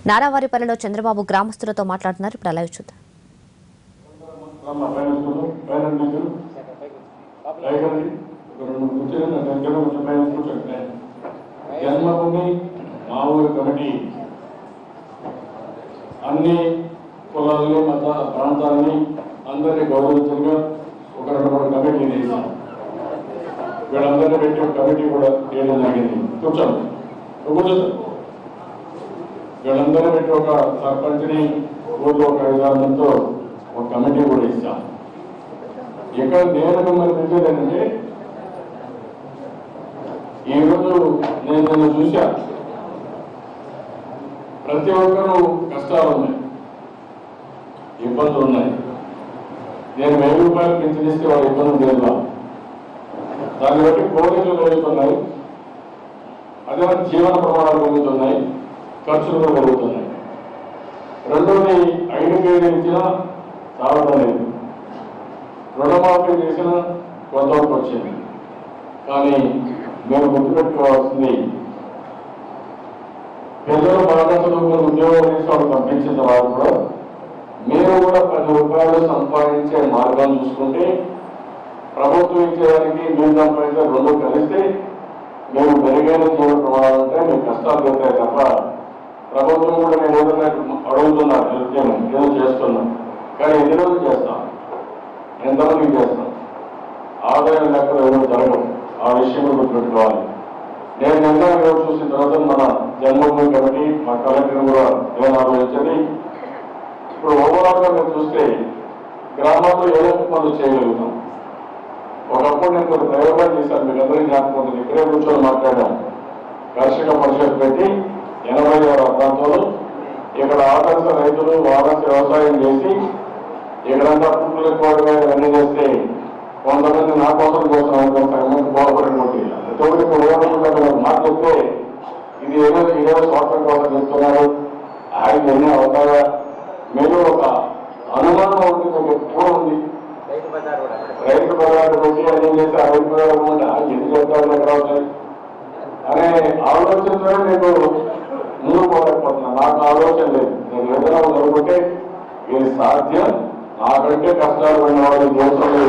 నారావారిపల్లిలో చంద్రబాబు గ్రామస్తులతో మాట్లాడుతున్నారు. ఇప్పుడు లైవ్ చూద్దాం. జన్మభూమి మా ఊరి కమిటీ అన్ని కులాలని మత ప్రాంతాలని అందరినీ గౌరవించగా ఒక 2-3 కమిటీలు వేసాం. వీళ్ళందరినీ పెట్టి ఒక కమిటీ కూడా చేయడం జరిగింది. కూర్చోండి. వీళ్ళందరూ పెట్టి ఒక సర్పంచ్ని ఊళ్ళో ఒక 5-6 మందితో ఒక కమిటీ కూడా ఇస్తాం. ఇక్కడ నేను మిమ్మల్ని పిలిచేదేంటంటే ఈరోజు నేను నిన్ను చూశా. ప్రతి ఒక్కరూ కష్టాలు ఉన్నాయి, ఇబ్బందులు ఉన్నాయి. నేను 1000 రూపాయలు పెంచిస్తే వాళ్ళ ఇబ్బందులు లేదు. దాన్ని బట్టి కోరికలు పెరుగుతున్నాయి, అదే జీవన ప్రమాణాలు పెరుగుతున్నాయి, ఖర్చులు కూడా పెరుగుతున్నాయి. రెండోది 5 కేజీలు ఇచ్చినా చాలడం లేదు. రుణమాఫీ చేసిన కొంతవరకు వచ్చింది. కానీ మేము గుర్తుపెట్టుకోవాల్సింది, పిల్లలు బాగా చదువుకుని ఉద్యోగం చేసి వాళ్ళు పంపించిన తర్వాత కూడా మీరు కూడా 10 రూపాయలు సంపాదించే మార్గాన్ని చూసుకుంటే ప్రభుత్వం ఇచ్చేదానికి మీరు సంపాదించే 2 కలిస్తే మేము మెరుగైన జీవన ప్రమాణాలు ఉంటే మీకు కష్టాలు పెడతాయి తప్ప ప్రభుత్వం కూడా నేను ఏదైనా అడుగుతున్నాను, హెల్ప్ ఏదో చేస్తున్నాను. కానీ ఎన్ని రోజులు చేస్తాం, ఎంతమందికి చేస్తాం? ఆదాయం లెక్కలు ఎవరు జరగవు. ఆ విషయం గుర్తుపెట్టుకోవాలి. నేను నిన్న చూసిన తర్వాత మన జన్మభూమి కమిటీ మా కలెక్టర్ కూడా నేను ఆలోచించండి. ఇప్పుడు ఓవరాల్గా మీరు చూస్తే గ్రామాల్లో ఏదైనా పనులు చేయగలుగుతాం. ఒకప్పుడు నేను కొన్ని ప్రయోగాలు చేశాను, మీకు అందరికీ జ్ఞాపకం ఉంటుంది. ఇక్కడే కూర్చొని మాట్లాడాను. కర్షక పరిషత్ పెట్టి 86 ప్రాంతాలు ఇక్కడ ఆదర్శ రైతులు ఆదర్శ వ్యవసాయం చేసి ఎక్కడంతా పుట్టులు ఎక్కువగా ఇవన్నీ చేస్తే కొంతమంది నా కోసం చేస్తున్నాను బాగుపడినట్టు మాట్లాడితే ఇది ఏదో స్వార్థం కోసం చెప్తున్నారు, ఆయన ఎన్ని అవుతారా? మీరు ఒక అనుమానం ఉంటుంది, మీకు ఎప్పుడు ఉంది. రైతు బజార్లు పెట్టి అన్ని చేస్తే ఆ రైతు బజార్ ఎందుకు చెప్తారు ఎక్కడ అవుతాయి అనే ఆలోచనతో నేను ముందుకు పోలేకపోతున్నాను. నాకు ఆలోచన లేదు. నేను ఏదైనా అనుకుంటే ఇది సాధ్యం, నాకంటే కష్టాలు పడిన వాళ్ళు దేశంలో